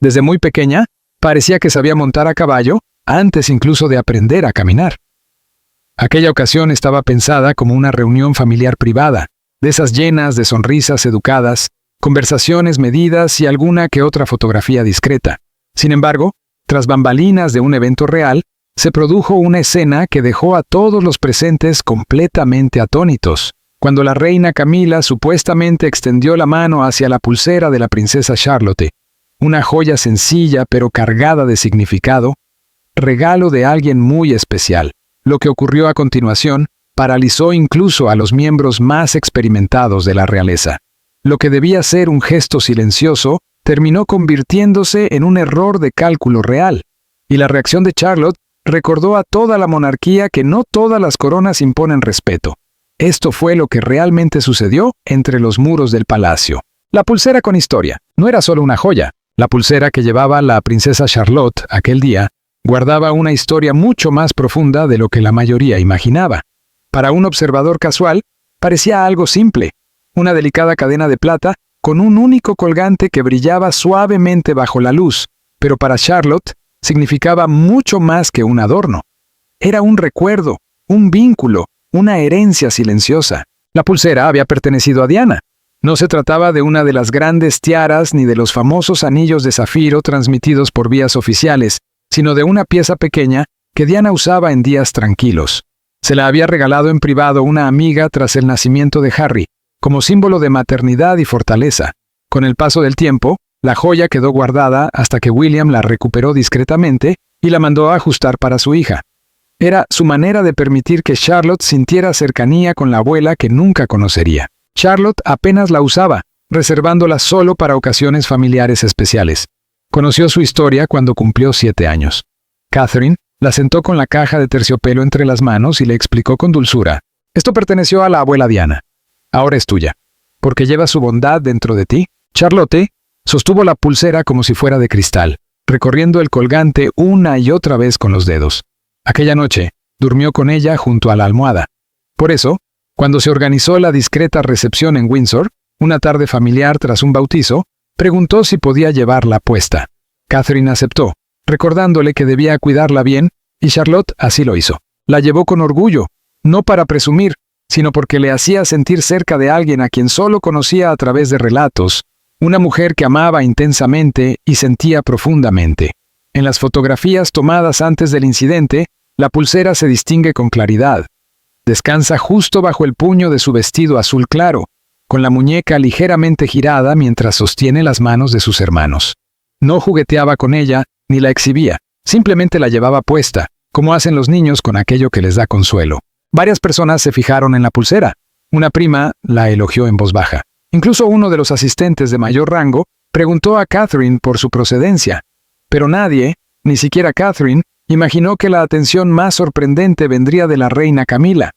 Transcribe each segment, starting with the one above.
Desde muy pequeña, parecía que sabía montar a caballo antes incluso de aprender a caminar. Aquella ocasión estaba pensada como una reunión familiar privada, de esas llenas de sonrisas educadas, conversaciones medidas y alguna que otra fotografía discreta. Sin embargo, tras bambalinas de un evento real, se produjo una escena que dejó a todos los presentes completamente atónitos. Cuando la reina Camila supuestamente extendió la mano hacia la pulsera de la princesa Charlotte, una joya sencilla pero cargada de significado, regalo de alguien muy especial. Lo que ocurrió a continuación paralizó incluso a los miembros más experimentados de la realeza. Lo que debía ser un gesto silencioso terminó convirtiéndose en un error de cálculo real, y la reacción de Charlotte recordó a toda la monarquía que no todas las coronas imponen respeto. Esto fue lo que realmente sucedió entre los muros del palacio. La pulsera con historia no era solo una joya. La pulsera que llevaba la princesa Charlotte aquel día guardaba una historia mucho más profunda de lo que la mayoría imaginaba. Para un observador casual, parecía algo simple, una delicada cadena de plata con un único colgante que brillaba suavemente bajo la luz, pero para Charlotte significaba mucho más que un adorno. Era un recuerdo, un vínculo, una herencia silenciosa. La pulsera había pertenecido a Diana. No se trataba de una de las grandes tiaras ni de los famosos anillos de zafiro transmitidos por vías oficiales, sino de una pieza pequeña que Diana usaba en días tranquilos. Se la había regalado en privado una amiga tras el nacimiento de Harry, como símbolo de maternidad y fortaleza. Con el paso del tiempo, la joya quedó guardada hasta que William la recuperó discretamente y la mandó a ajustar para su hija. Era su manera de permitir que Charlotte sintiera cercanía con la abuela que nunca conocería. Charlotte apenas la usaba, reservándola solo para ocasiones familiares especiales. Conoció su historia cuando cumplió 7 años. Catherine la sentó con la caja de terciopelo entre las manos y le explicó con dulzura: «Esto perteneció a la abuela Diana. Ahora es tuya, porque lleva su bondad dentro de ti». Charlotte sostuvo la pulsera como si fuera de cristal, recorriendo el colgante una y otra vez con los dedos. Aquella noche, durmió con ella junto a la almohada. Por eso, cuando se organizó la discreta recepción en Windsor, una tarde familiar tras un bautizo, preguntó si podía llevarla puesta. Catherine aceptó, recordándole que debía cuidarla bien, y Charlotte así lo hizo. La llevó con orgullo, no para presumir, sino porque le hacía sentir cerca de alguien a quien solo conocía a través de relatos, una mujer que amaba intensamente y sentía profundamente. En las fotografías tomadas antes del incidente, la pulsera se distingue con claridad. Descansa justo bajo el puño de su vestido azul claro, con la muñeca ligeramente girada mientras sostiene las manos de sus hermanos. No jugueteaba con ella, ni la exhibía, simplemente la llevaba puesta, como hacen los niños con aquello que les da consuelo. Varias personas se fijaron en la pulsera. Una prima la elogió en voz baja. Incluso uno de los asistentes de mayor rango preguntó a Catherine por su procedencia. Pero nadie, ni siquiera Catherine, imaginó que la atención más sorprendente vendría de la reina Camila,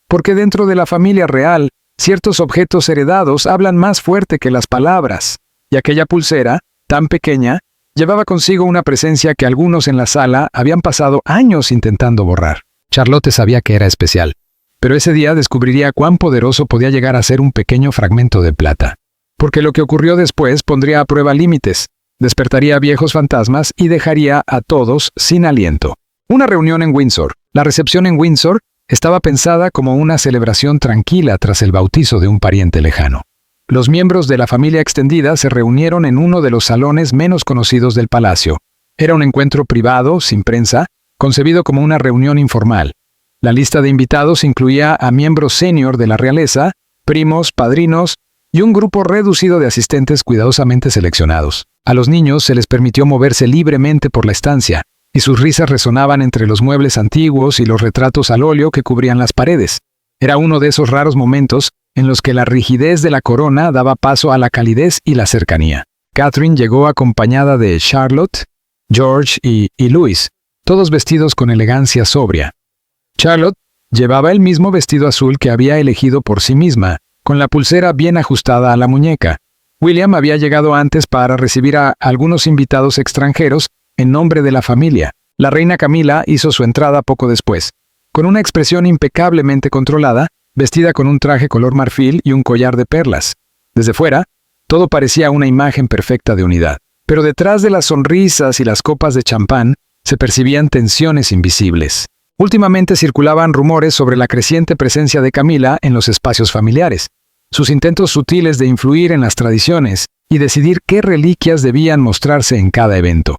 porque dentro de la familia real, ciertos objetos heredados hablan más fuerte que las palabras, y aquella pulsera, tan pequeña, llevaba consigo una presencia que algunos en la sala habían pasado años intentando borrar. Charlotte sabía que era especial, pero ese día descubriría cuán poderoso podía llegar a ser un pequeño fragmento de plata. Porque lo que ocurrió después pondría a prueba límites, despertaría viejos fantasmas y dejaría a todos sin aliento. Una reunión en Windsor. La recepción en Windsor estaba pensada como una celebración tranquila tras el bautizo de un pariente lejano. Los miembros de la familia extendida se reunieron en uno de los salones menos conocidos del palacio. Era un encuentro privado, sin prensa, concebido como una reunión informal. La lista de invitados incluía a miembros senior de la realeza, primos, padrinos y un grupo reducido de asistentes cuidadosamente seleccionados. A los niños se les permitió moverse libremente por la estancia, y sus risas resonaban entre los muebles antiguos y los retratos al óleo que cubrían las paredes. Era uno de esos raros momentos en los que la rigidez de la corona daba paso a la calidez y la cercanía. Catherine llegó acompañada de Charlotte, George y Louis, todos vestidos con elegancia sobria. Charlotte llevaba el mismo vestido azul que había elegido por sí misma, con la pulsera bien ajustada a la muñeca. William había llegado antes para recibir a algunos invitados extranjeros en nombre de la familia. La reina Camila hizo su entrada poco después, con una expresión impecablemente controlada, vestida con un traje color marfil y un collar de perlas. Desde fuera, todo parecía una imagen perfecta de unidad. Pero detrás de las sonrisas y las copas de champán se percibían tensiones invisibles. Últimamente circulaban rumores sobre la creciente presencia de Camila en los espacios familiares, sus intentos sutiles de influir en las tradiciones y decidir qué reliquias debían mostrarse en cada evento.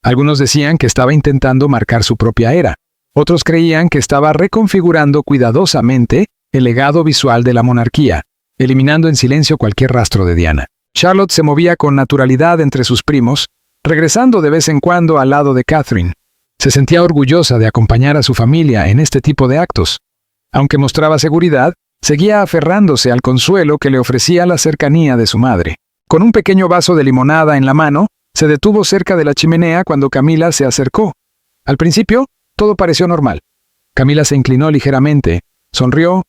Algunos decían que estaba intentando marcar su propia era. Otros creían que estaba reconfigurando cuidadosamente el legado visual de la monarquía, eliminando en silencio cualquier rastro de Diana. Charlotte se movía con naturalidad entre sus primos, regresando de vez en cuando al lado de Catherine. Se sentía orgullosa de acompañar a su familia en este tipo de actos. Aunque mostraba seguridad, seguía aferrándose al consuelo que le ofrecía la cercanía de su madre. Con un pequeño vaso de limonada en la mano, se detuvo cerca de la chimenea cuando Camila se acercó. Al principio, todo pareció normal. Camila se inclinó ligeramente, sonrió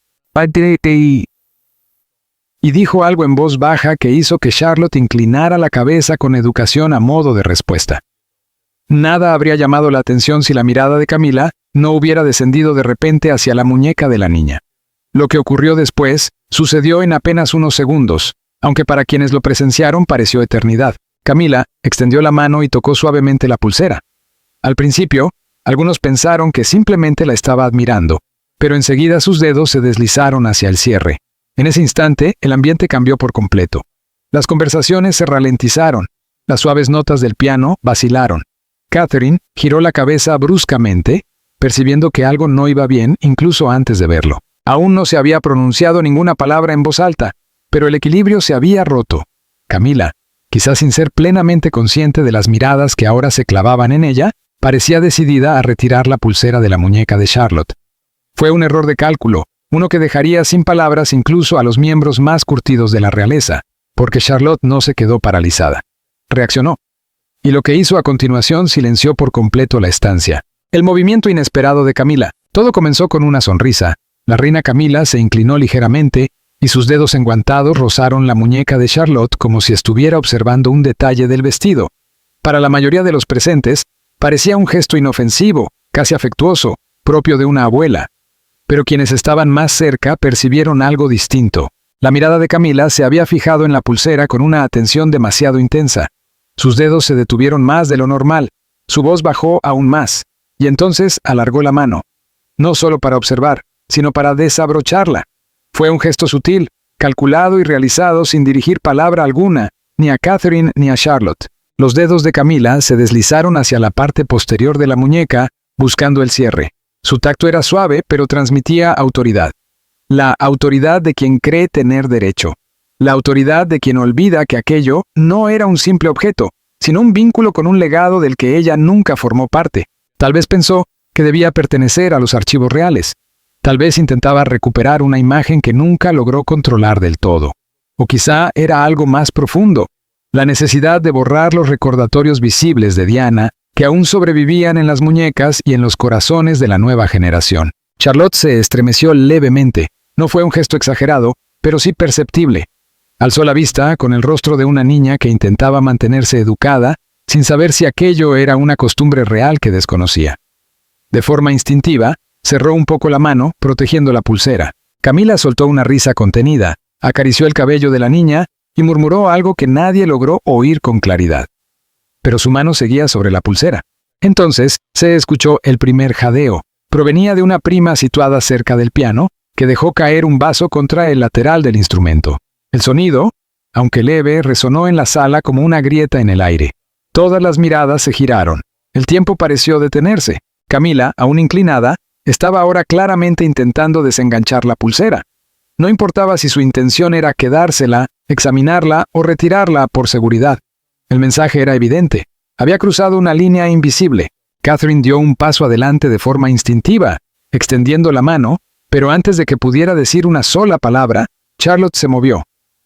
y dijo algo en voz baja que hizo que Charlotte inclinara la cabeza con educación a modo de respuesta. Nada habría llamado la atención si la mirada de Camila no hubiera descendido de repente hacia la muñeca de la niña. Lo que ocurrió después sucedió en apenas unos segundos, aunque para quienes lo presenciaron pareció eternidad. Camila extendió la mano y tocó suavemente la pulsera. Al principio, algunos pensaron que simplemente la estaba admirando, pero enseguida sus dedos se deslizaron hacia el cierre. En ese instante, el ambiente cambió por completo. Las conversaciones se ralentizaron, las suaves notas del piano vacilaron. Catherine giró la cabeza bruscamente, percibiendo que algo no iba bien incluso antes de verlo. Aún no se había pronunciado ninguna palabra en voz alta, pero el equilibrio se había roto. Camila, quizás sin ser plenamente consciente de las miradas que ahora se clavaban en ella, parecía decidida a retirar la pulsera de la muñeca de Charlotte. Fue un error de cálculo, uno que dejaría sin palabras incluso a los miembros más curtidos de la realeza, porque Charlotte no se quedó paralizada. Reaccionó. Y lo que hizo a continuación silenció por completo la estancia. El movimiento inesperado de Camila. Todo comenzó con una sonrisa. La reina Camila se inclinó ligeramente y sus dedos enguantados rozaron la muñeca de Charlotte como si estuviera observando un detalle del vestido. Para la mayoría de los presentes, parecía un gesto inofensivo, casi afectuoso, propio de una abuela. Pero quienes estaban más cerca percibieron algo distinto. La mirada de Camila se había fijado en la pulsera con una atención demasiado intensa. Sus dedos se detuvieron más de lo normal, su voz bajó aún más, y entonces alargó la mano. No solo para observar, sino para desabrocharla. Fue un gesto sutil, calculado y realizado sin dirigir palabra alguna, ni a Catherine ni a Charlotte. Los dedos de Camila se deslizaron hacia la parte posterior de la muñeca, buscando el cierre. Su tacto era suave, pero transmitía autoridad. La autoridad de quien cree tener derecho. La autoridad de quien olvida que aquello no era un simple objeto, sino un vínculo con un legado del que ella nunca formó parte. Tal vez pensó que debía pertenecer a los archivos reales. Tal vez intentaba recuperar una imagen que nunca logró controlar del todo. O quizá era algo más profundo, la necesidad de borrar los recordatorios visibles de Diana que aún sobrevivían en las muñecas y en los corazones de la nueva generación. Charlotte se estremeció levemente. No fue un gesto exagerado, pero sí perceptible. Alzó la vista con el rostro de una niña que intentaba mantenerse educada, sin saber si aquello era una costumbre real que desconocía. De forma instintiva, cerró un poco la mano, protegiendo la pulsera. Camila soltó una risa contenida, acarició el cabello de la niña y murmuró algo que nadie logró oír con claridad. Pero su mano seguía sobre la pulsera. Entonces, se escuchó el primer jadeo. Provenía de una prima situada cerca del piano, que dejó caer un vaso contra el lateral del instrumento. El sonido, aunque leve, resonó en la sala como una grieta en el aire. Todas las miradas se giraron. El tiempo pareció detenerse. Camila, aún inclinada, estaba ahora claramente intentando desenganchar la pulsera. No importaba si su intención era quedársela, examinarla o retirarla por seguridad. El mensaje era evidente. Había cruzado una línea invisible. Catherine dio un paso adelante de forma instintiva, extendiendo la mano, pero antes de que pudiera decir una sola palabra, Charlotte se movió.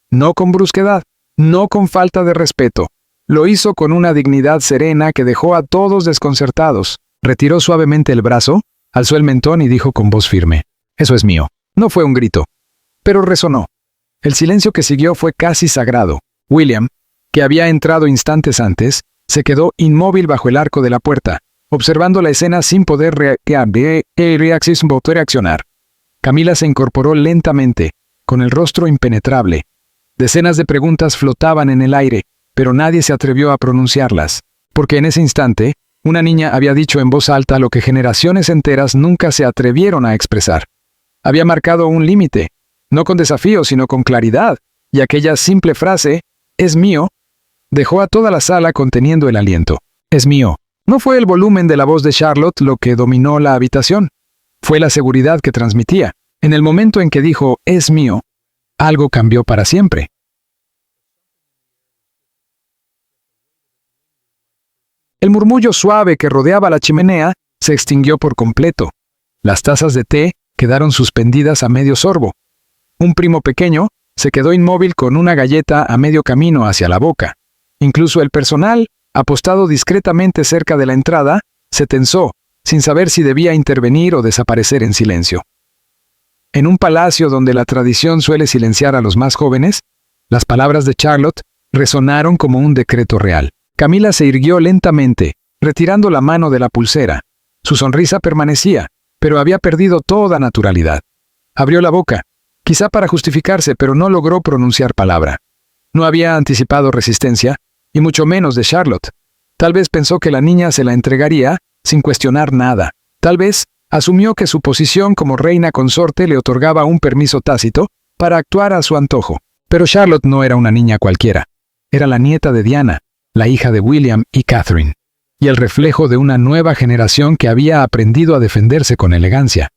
No con brusquedad, no con falta de respeto. Lo hizo con una dignidad serena que dejó a todos desconcertados. Retiró suavemente el brazo, alzó el mentón y dijo con voz firme: «Eso es mío». No fue un grito, pero resonó. El silencio que siguió fue casi sagrado. William, que había entrado instantes antes, se quedó inmóvil bajo el arco de la puerta, observando la escena sin poder reaccionar. Camila se incorporó lentamente, con el rostro impenetrable. Decenas de preguntas flotaban en el aire, pero nadie se atrevió a pronunciarlas, porque en ese instante, una niña había dicho en voz alta lo que generaciones enteras nunca se atrevieron a expresar. Había marcado un límite, no con desafío, sino con claridad, y aquella simple frase, «es mío», dejó a toda la sala conteniendo el aliento. «Es mío». No fue el volumen de la voz de Charlotte lo que dominó la habitación. Fue la seguridad que transmitía. En el momento en que dijo, «es mío», algo cambió para siempre. El murmullo suave que rodeaba la chimenea se extinguió por completo. Las tazas de té quedaron suspendidas a medio sorbo. Un primo pequeño se quedó inmóvil con una galleta a medio camino hacia la boca. Incluso el personal, apostado discretamente cerca de la entrada, se tensó, sin saber si debía intervenir o desaparecer en silencio. En un palacio donde la tradición suele silenciar a los más jóvenes, las palabras de Charlotte resonaron como un decreto real. Camila se irguió lentamente, retirando la mano de la pulsera. Su sonrisa permanecía, pero había perdido toda naturalidad. Abrió la boca, quizá para justificarse, pero no logró pronunciar palabra. No había anticipado resistencia, y mucho menos de Charlotte. Tal vez pensó que la niña se la entregaría sin cuestionar nada. Tal vez asumió que su posición como reina consorte le otorgaba un permiso tácito para actuar a su antojo. Pero Charlotte no era una niña cualquiera. Era la nieta de Diana, la hija de William y Catherine, y el reflejo de una nueva generación que había aprendido a defenderse con elegancia.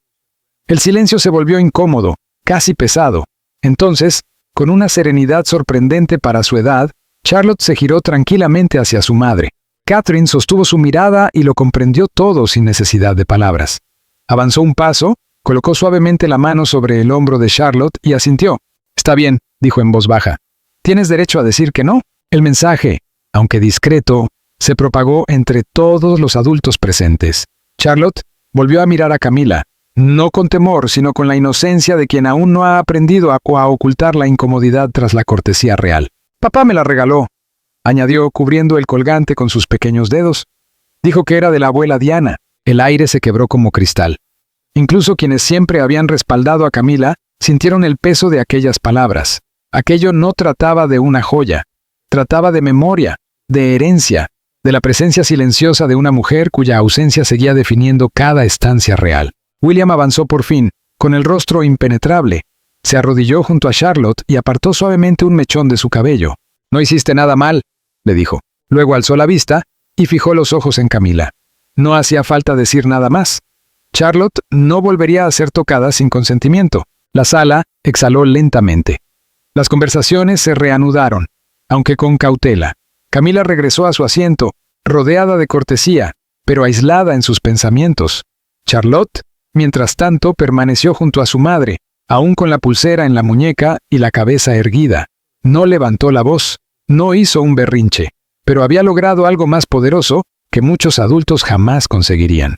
El silencio se volvió incómodo, casi pesado. Entonces, con una serenidad sorprendente para su edad, Charlotte se giró tranquilamente hacia su madre. Catherine sostuvo su mirada y lo comprendió todo sin necesidad de palabras. Avanzó un paso, colocó suavemente la mano sobre el hombro de Charlotte y asintió. «Está bien», dijo en voz baja. «Tienes derecho a decir que no». El mensaje, aunque discreto, se propagó entre todos los adultos presentes. Charlotte volvió a mirar a Camila, no con temor, sino con la inocencia de quien aún no ha aprendido a ocultar la incomodidad tras la cortesía real. «Papá me la regaló», añadió, cubriendo el colgante con sus pequeños dedos. Dijo que era de la abuela Diana. El aire se quebró como cristal. Incluso quienes siempre habían respaldado a Camila sintieron el peso de aquellas palabras. Aquello no trataba de una joya, trataba de memoria, de herencia, de la presencia silenciosa de una mujer cuya ausencia seguía definiendo cada estancia real. William avanzó por fin, con el rostro impenetrable. Se arrodilló junto a Charlotte y apartó suavemente un mechón de su cabello. «No hiciste nada mal», le dijo. Luego alzó la vista y fijó los ojos en Camila. No hacía falta decir nada más. Charlotte no volvería a ser tocada sin consentimiento. La sala exhaló lentamente. Las conversaciones se reanudaron, aunque con cautela. Camila regresó a su asiento, rodeada de cortesía, pero aislada en sus pensamientos. Charlotte, mientras tanto, permaneció junto a su madre, aún con la pulsera en la muñeca y la cabeza erguida. No levantó la voz, no hizo un berrinche, pero había logrado algo más poderoso que muchos adultos jamás conseguirían.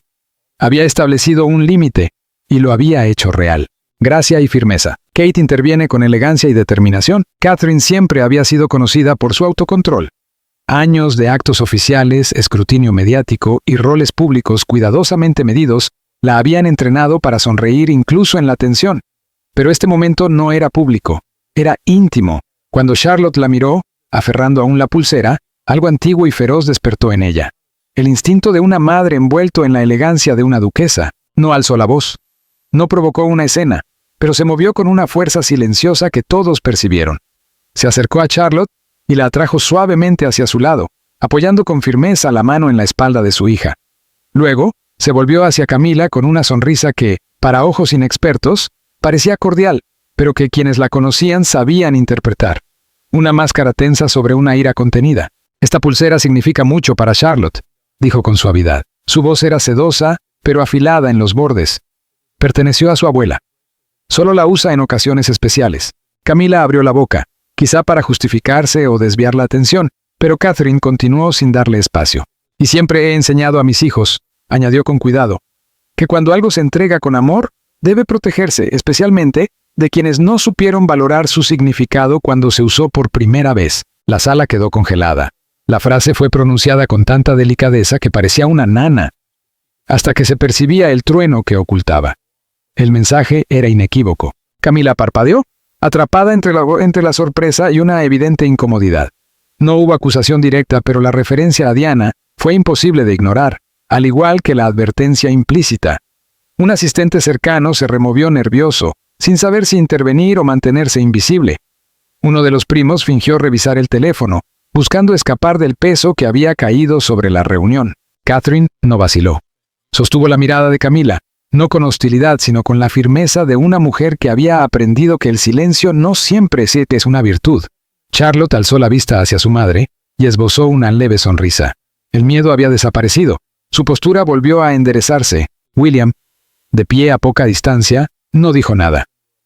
Había establecido un límite, y lo había hecho real. Gracia y firmeza. Kate interviene con elegancia y determinación. Catherine siempre había sido conocida por su autocontrol. Años de actos oficiales, escrutinio mediático y roles públicos cuidadosamente medidos la habían entrenado para sonreír incluso en la tensión. Pero este momento no era público, era íntimo. Cuando Charlotte la miró, aferrando aún la pulsera, algo antiguo y feroz despertó en ella. El instinto de una madre envuelto en la elegancia de una duquesa. No alzó la voz. No provocó una escena, pero se movió con una fuerza silenciosa que todos percibieron. Se acercó a Charlotte y la atrajo suavemente hacia su lado, apoyando con firmeza la mano en la espalda de su hija. Luego, se volvió hacia Camila con una sonrisa que, para ojos inexpertos, parecía cordial, pero que quienes la conocían sabían interpretar. Una máscara tensa sobre una ira contenida. «Esta pulsera significa mucho para Charlotte», dijo con suavidad. Su voz era sedosa, pero afilada en los bordes. Perteneció a su abuela. Solo la usa en ocasiones especiales. Camila abrió la boca, quizá para justificarse o desviar la atención, pero Catherine continuó sin darle espacio. «Y siempre he enseñado a mis hijos», añadió con cuidado, «que cuando algo se entrega con amor, debe protegerse, especialmente de quienes no supieron valorar su significado cuando se usó por primera vez». La sala quedó congelada. La frase fue pronunciada con tanta delicadeza que parecía una nana, hasta que se percibía el trueno que ocultaba. El mensaje era inequívoco. Camila parpadeó, atrapada entre la sorpresa y una evidente incomodidad. No hubo acusación directa, pero la referencia a Diana fue imposible de ignorar, al igual que la advertencia implícita. Un asistente cercano se removió nervioso, sin saber si intervenir o mantenerse invisible. Uno de los primos fingió revisar el teléfono, buscando escapar del peso que había caído sobre la reunión. Catherine no vaciló. Sostuvo la mirada de Camila, no con hostilidad, sino con la firmeza de una mujer que había aprendido que el silencio no siempre es una virtud. Charlotte alzó la vista hacia su madre y esbozó una leve sonrisa. El miedo había desaparecido. Su postura volvió a enderezarse. William, de pie a poca distancia, no dijo nada.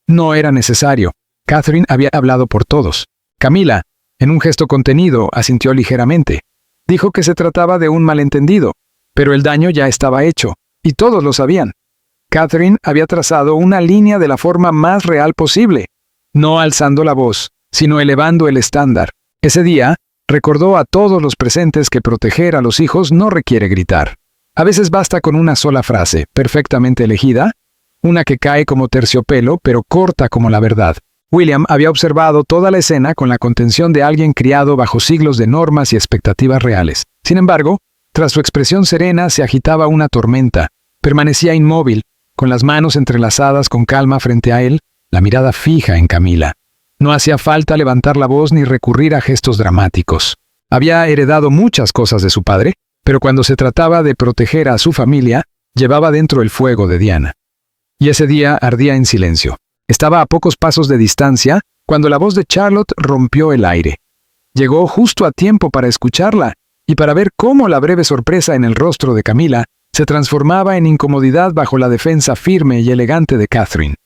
No era necesario. Catherine había hablado por todos. Camila, en un gesto contenido, asintió ligeramente. Dijo que se trataba de un malentendido, pero el daño ya estaba hecho, y todos lo sabían. Catherine había trazado una línea de la forma más real posible, no alzando la voz, sino elevando el estándar. Ese día, recordó a todos los presentes que proteger a los hijos no requiere gritar. A veces basta con una sola frase, perfectamente elegida, una que cae como terciopelo, pero corta como la verdad. William había observado toda la escena con la contención de alguien criado bajo siglos de normas y expectativas reales. Sin embargo, tras su expresión serena se agitaba una tormenta. Permanecía inmóvil, con las manos entrelazadas con calma frente a él, la mirada fija en Camila. No hacía falta levantar la voz ni recurrir a gestos dramáticos. Había heredado muchas cosas de su padre, pero cuando se trataba de proteger a su familia, llevaba dentro el fuego de Diana. Y ese día ardía en silencio. Estaba a pocos pasos de distancia cuando la voz de Charlotte rompió el aire. Llegó justo a tiempo para escucharla y para ver cómo la breve sorpresa en el rostro de Camila se transformaba en incomodidad bajo la defensa firme y elegante de Catherine.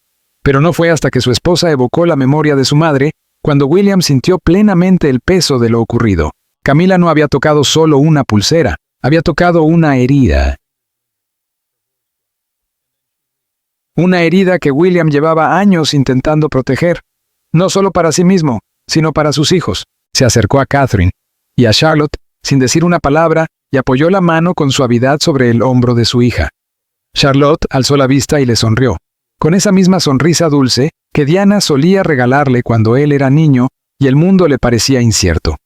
Pero no fue hasta que su esposa evocó la memoria de su madre cuando William sintió plenamente el peso de lo ocurrido. Camila no había tocado solo una pulsera, había tocado una herida. Una herida que William llevaba años intentando proteger, no solo para sí mismo, sino para sus hijos. Se acercó a Catherine y a Charlotte, sin decir una palabra, y apoyó la mano con suavidad sobre el hombro de su hija. Charlotte alzó la vista y le sonrió, con esa misma sonrisa dulce que Diana solía regalarle cuando él era niño y el mundo le parecía incierto.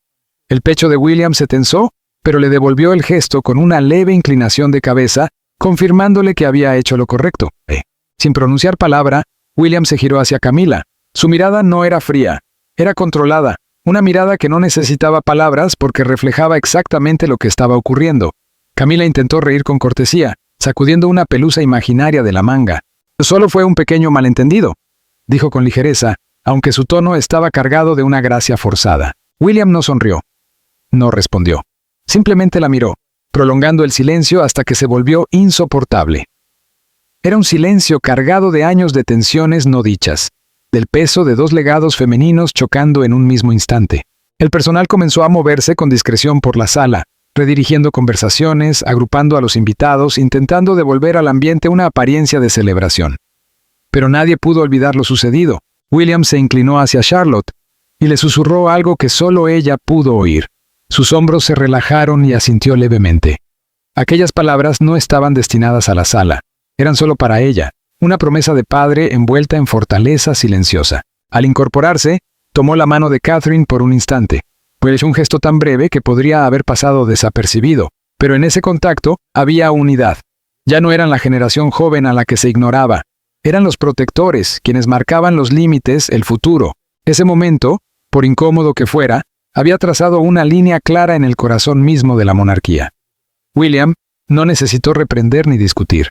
El pecho de William se tensó, pero le devolvió el gesto con una leve inclinación de cabeza, confirmándole que había hecho lo correcto. Sin pronunciar palabra, William se giró hacia Camila. Su mirada no era fría, era controlada, una mirada que no necesitaba palabras porque reflejaba exactamente lo que estaba ocurriendo. Camila intentó reír con cortesía, sacudiendo una pelusa imaginaria de la manga. «Solo fue un pequeño malentendido», dijo con ligereza, aunque su tono estaba cargado de una gracia forzada. William no sonrió. No respondió. Simplemente la miró, prolongando el silencio hasta que se volvió insoportable. Era un silencio cargado de años de tensiones no dichas, del peso de dos legados femeninos chocando en un mismo instante. El personal comenzó a moverse con discreción por la sala, redirigiendo conversaciones, agrupando a los invitados, intentando devolver al ambiente una apariencia de celebración. Pero nadie pudo olvidar lo sucedido. William se inclinó hacia Charlotte y le susurró algo que solo ella pudo oír. Sus hombros se relajaron y asintió levemente. Aquellas palabras no estaban destinadas a la sala. Eran solo para ella, una promesa de padre envuelta en fortaleza silenciosa. Al incorporarse, tomó la mano de Catherine por un instante. Fue un gesto tan breve que podría haber pasado desapercibido, pero en ese contacto había unidad. Ya no eran la generación joven a la que se ignoraba. Eran los protectores, quienes marcaban los límites, el futuro. Ese momento, por incómodo que fuera, había trazado una línea clara en el corazón mismo de la monarquía. William no necesitó reprender ni discutir.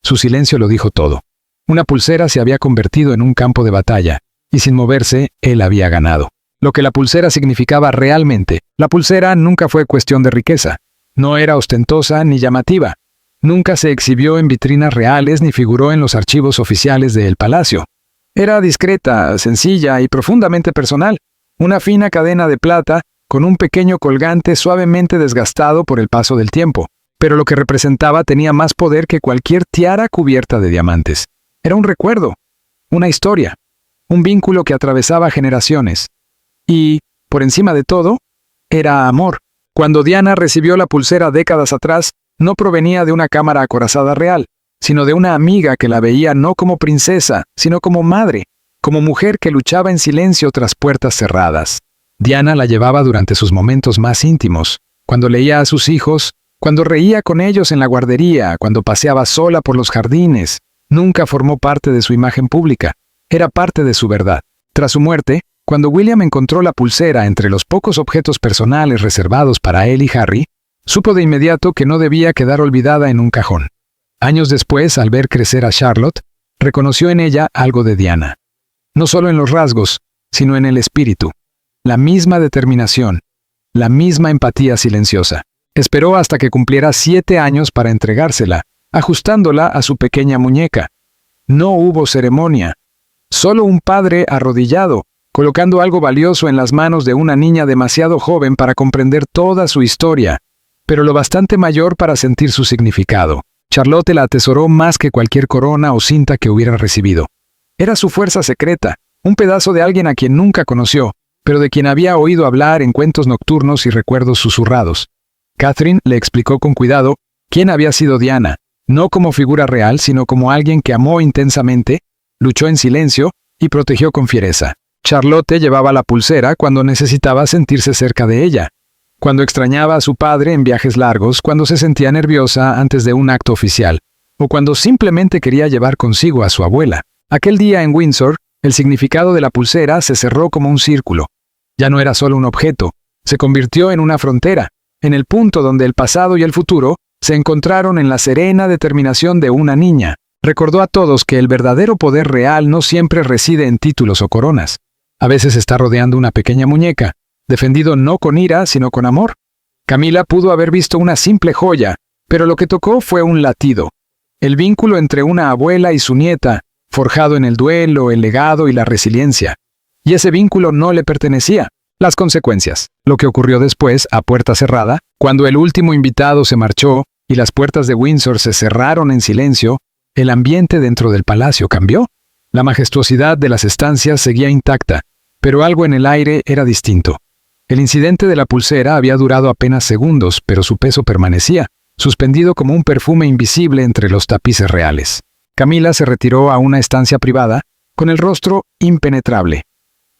Su silencio lo dijo todo. Una pulsera se había convertido en un campo de batalla, y sin moverse, él había ganado. Lo que la pulsera significaba realmente. La pulsera nunca fue cuestión de riqueza. No era ostentosa ni llamativa. Nunca se exhibió en vitrinas reales ni figuró en los archivos oficiales del palacio. Era discreta, sencilla y profundamente personal. Una fina cadena de plata con un pequeño colgante suavemente desgastado por el paso del tiempo. Pero lo que representaba tenía más poder que cualquier tiara cubierta de diamantes. Era un recuerdo, una historia, un vínculo que atravesaba generaciones. Y, por encima de todo, era amor. Cuando Diana recibió la pulsera décadas atrás, no provenía de una cámara acorazada real, sino de una amiga que la veía no como princesa, sino como madre, como mujer que luchaba en silencio tras puertas cerradas. Diana la llevaba durante sus momentos más íntimos, cuando leía a sus hijos, cuando reía con ellos en la guardería, cuando paseaba sola por los jardines. Nunca formó parte de su imagen pública. Era parte de su verdad. Tras su muerte, cuando William encontró la pulsera entre los pocos objetos personales reservados para él y Harry, supo de inmediato que no debía quedar olvidada en un cajón. Años después, al ver crecer a Charlotte, reconoció en ella algo de Diana. No solo en los rasgos, sino en el espíritu. La misma determinación, la misma empatía silenciosa. Esperó hasta que cumpliera 7 años para entregársela, ajustándola a su pequeña muñeca. No hubo ceremonia. Solo un padre arrodillado, colocando algo valioso en las manos de una niña demasiado joven para comprender toda su historia, pero lo bastante mayor para sentir su significado. Charlotte la atesoró más que cualquier corona o cinta que hubiera recibido. Era su fuerza secreta, un pedazo de alguien a quien nunca conoció, pero de quien había oído hablar en cuentos nocturnos y recuerdos susurrados. Catherine le explicó con cuidado quién había sido Diana, no como figura real, sino como alguien que amó intensamente, luchó en silencio y protegió con fiereza. Charlotte llevaba la pulsera cuando necesitaba sentirse cerca de ella, cuando extrañaba a su padre en viajes largos, cuando se sentía nerviosa antes de un acto oficial, o cuando simplemente quería llevar consigo a su abuela. Aquel día en Windsor, el significado de la pulsera se cerró como un círculo. Ya no era solo un objeto, se convirtió en una frontera, en el punto donde el pasado y el futuro se encontraron en la serena determinación de una niña. Recordó a todos que el verdadero poder real no siempre reside en títulos o coronas. A veces está rodeando una pequeña muñeca, defendido no con ira, sino con amor. Camila pudo haber visto una simple joya, pero lo que tocó fue un latido. El vínculo entre una abuela y su nieta, forjado en el duelo, el legado y la resiliencia. Y ese vínculo no le pertenecía. Las consecuencias. Lo que ocurrió después, a puerta cerrada, cuando el último invitado se marchó y las puertas de Windsor se cerraron en silencio, el ambiente dentro del palacio cambió. La majestuosidad de las estancias seguía intacta, pero algo en el aire era distinto. El incidente de la pulsera había durado apenas segundos, pero su peso permanecía, suspendido como un perfume invisible entre los tapices reales. Camila se retiró a una estancia privada, con el rostro impenetrable.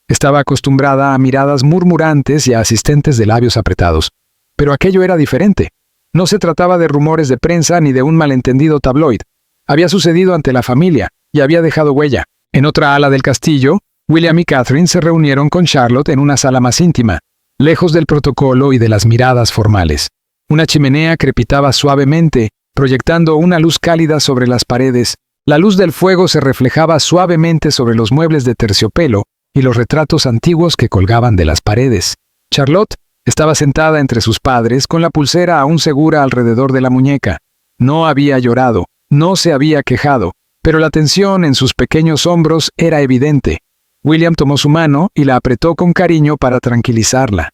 Estaba acostumbrada a miradas murmurantes y a asistentes de labios apretados. Pero aquello era diferente. No se trataba de rumores de prensa ni de un malentendido tabloid. Había sucedido ante la familia y había dejado huella. En otra ala del castillo, William y Catherine se reunieron con Charlotte en una sala más íntima, lejos del protocolo y de las miradas formales. Una chimenea crepitaba suavemente, proyectando una luz cálida sobre las paredes. La luz del fuego se reflejaba suavemente sobre los muebles de terciopelo y los retratos antiguos que colgaban de las paredes. Charlotte estaba sentada entre sus padres con la pulsera aún segura alrededor de la muñeca. No había llorado, no se había quejado, pero la tensión en sus pequeños hombros era evidente. William tomó su mano y la apretó con cariño para tranquilizarla.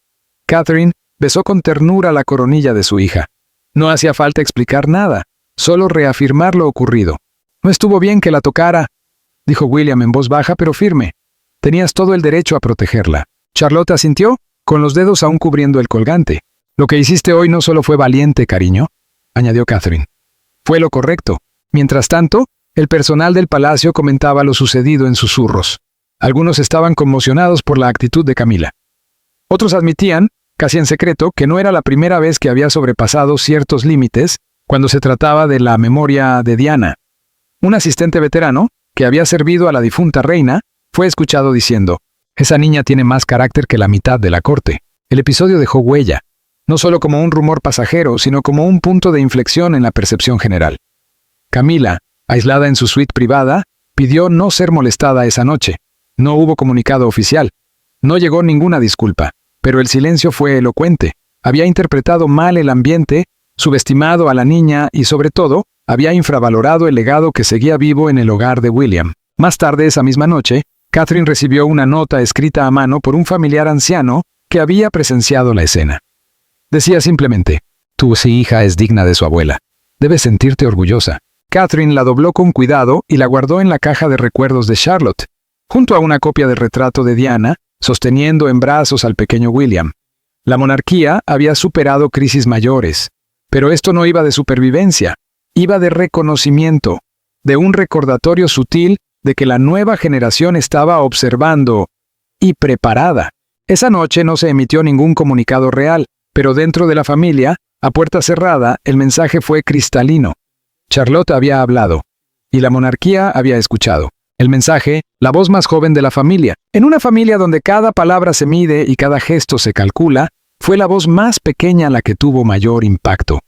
Catherine besó con ternura la coronilla de su hija. No hacía falta explicar nada, solo reafirmar lo ocurrido. «No estuvo bien que la tocara», dijo William en voz baja pero firme. «Tenías todo el derecho a protegerla». Charlotte asintió, con los dedos aún cubriendo el colgante. «Lo que hiciste hoy no solo fue valiente, cariño», añadió Catherine. «Fue lo correcto». Mientras tanto, el personal del palacio comentaba lo sucedido en susurros. Algunos estaban conmocionados por la actitud de Camila. Otros admitían, casi en secreto, que no era la primera vez que había sobrepasado ciertos límites cuando se trataba de la memoria de Diana. Un asistente veterano, que había servido a la difunta reina, fue escuchado diciendo: «Esa niña tiene más carácter que la mitad de la corte». El episodio dejó huella, no solo como un rumor pasajero, sino como un punto de inflexión en la percepción general. Camila, aislada en su suite privada, pidió no ser molestada esa noche. No hubo comunicado oficial. No llegó ninguna disculpa, pero el silencio fue elocuente. Había interpretado mal el ambiente, subestimado a la niña y, sobre todo, había infravalorado el legado que seguía vivo en el hogar de William. Más tarde esa misma noche, Catherine recibió una nota escrita a mano por un familiar anciano que había presenciado la escena. Decía simplemente: «Tu hija es digna de su abuela. Debes sentirte orgullosa». Catherine la dobló con cuidado y la guardó en la caja de recuerdos de Charlotte, junto a una copia del retrato de Diana, sosteniendo en brazos al pequeño William. La monarquía había superado crisis mayores, pero esto no iba de supervivencia, iba de reconocimiento, de un recordatorio sutil de que la nueva generación estaba observando y preparada. Esa noche no se emitió ningún comunicado real, pero dentro de la familia, a puerta cerrada, el mensaje fue cristalino. Charlotte había hablado, y la monarquía había escuchado. El mensaje, la voz más joven de la familia. En una familia donde cada palabra se mide y cada gesto se calcula, fue la voz más pequeña la que tuvo mayor impacto.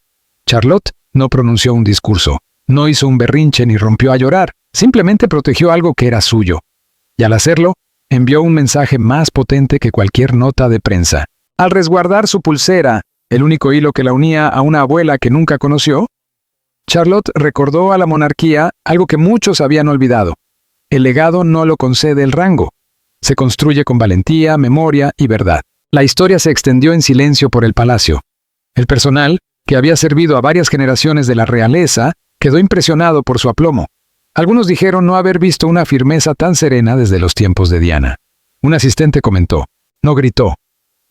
Charlotte no pronunció un discurso, no hizo un berrinche ni rompió a llorar, simplemente protegió algo que era suyo. Y al hacerlo, envió un mensaje más potente que cualquier nota de prensa. Al resguardar su pulsera, el único hilo que la unía a una abuela que nunca conoció, Charlotte recordó a la monarquía algo que muchos habían olvidado. El legado no lo concede el rango. Se construye con valentía, memoria y verdad. La historia se extendió en silencio por el palacio. El personal, que había servido a varias generaciones de la realeza, quedó impresionado por su aplomo. Algunos dijeron no haber visto una firmeza tan serena desde los tiempos de Diana. Un asistente comentó, no gritó,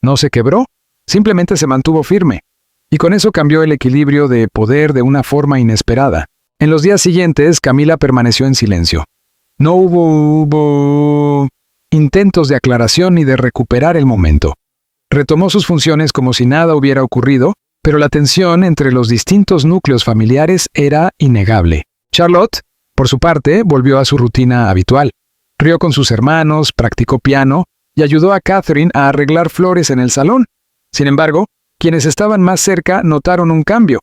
no se quebró, simplemente se mantuvo firme. Y con eso cambió el equilibrio de poder de una forma inesperada. En los días siguientes, Camila permaneció en silencio. No hubo intentos de aclaración ni de recuperar el momento. Retomó sus funciones como si nada hubiera ocurrido, pero la tensión entre los distintos núcleos familiares era innegable. Charlotte, por su parte, volvió a su rutina habitual. Rió con sus hermanos, practicó piano y ayudó a Catherine a arreglar flores en el salón. Sin embargo, quienes estaban más cerca notaron un cambio.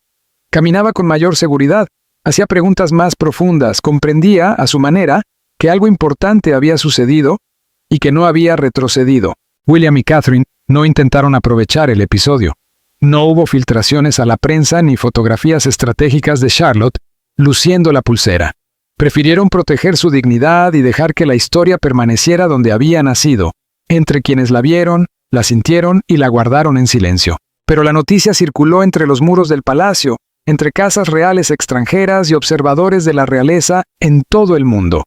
Caminaba con mayor seguridad, hacía preguntas más profundas, comprendía, a su manera, que algo importante había sucedido y que no había retrocedido. William y Catherine no intentaron aprovechar el episodio. No hubo filtraciones a la prensa ni fotografías estratégicas de Charlotte luciendo la pulsera. Prefirieron proteger su dignidad y dejar que la historia permaneciera donde había nacido, entre quienes la vieron, la sintieron y la guardaron en silencio. Pero la noticia circuló entre los muros del palacio, entre casas reales extranjeras y observadores de la realeza en todo el mundo.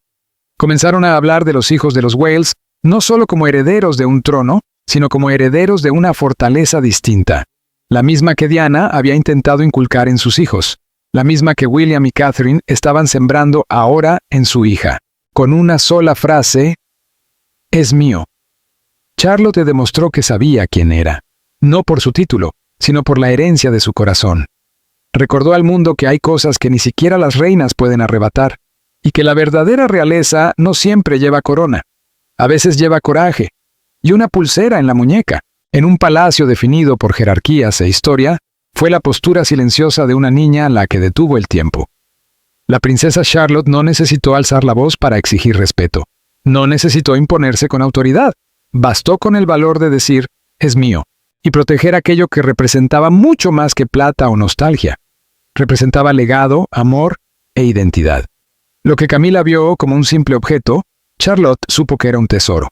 Comenzaron a hablar de los hijos de los Wales, no solo como herederos de un trono, sino como herederos de una fortaleza distinta. La misma que Diana había intentado inculcar en sus hijos. La misma que William y Catherine estaban sembrando ahora en su hija. Con una sola frase, «Es mío». Charlotte demostró que sabía quién era. No por su título, sino por la herencia de su corazón. Recordó al mundo que hay cosas que ni siquiera las reinas pueden arrebatar, y que la verdadera realeza no siempre lleva corona. A veces lleva coraje, y una pulsera en la muñeca. En un palacio definido por jerarquías e historia, fue la postura silenciosa de una niña la que detuvo el tiempo. La princesa Charlotte no necesitó alzar la voz para exigir respeto. No necesitó imponerse con autoridad. Bastó con el valor de decir, «Es mío», y proteger aquello que representaba mucho más que plata o nostalgia. Representaba legado, amor e identidad. Lo que Camila vio como un simple objeto, Charlotte supo que era un tesoro.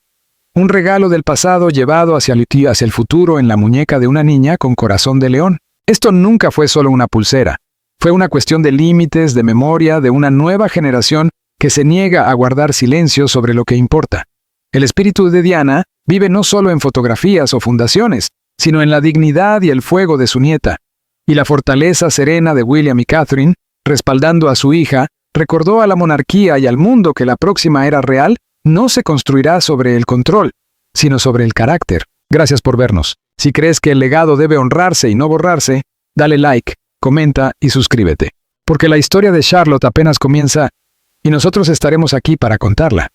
Un regalo del pasado llevado hacia el futuro en la muñeca de una niña con corazón de león. Esto nunca fue solo una pulsera. Fue una cuestión de límites, de memoria, de una nueva generación que se niega a guardar silencio sobre lo que importa. El espíritu de Diana vive no solo en fotografías o fundaciones, sino en la dignidad y el fuego de su nieta. Y la fortaleza serena de William y Catherine, respaldando a su hija, recordó a la monarquía y al mundo que la próxima era real no se construirá sobre el control, sino sobre el carácter. Gracias por vernos. Si crees que el legado debe honrarse y no borrarse, dale like, comenta y suscríbete. Porque la historia de Charlotte apenas comienza y nosotros estaremos aquí para contarla.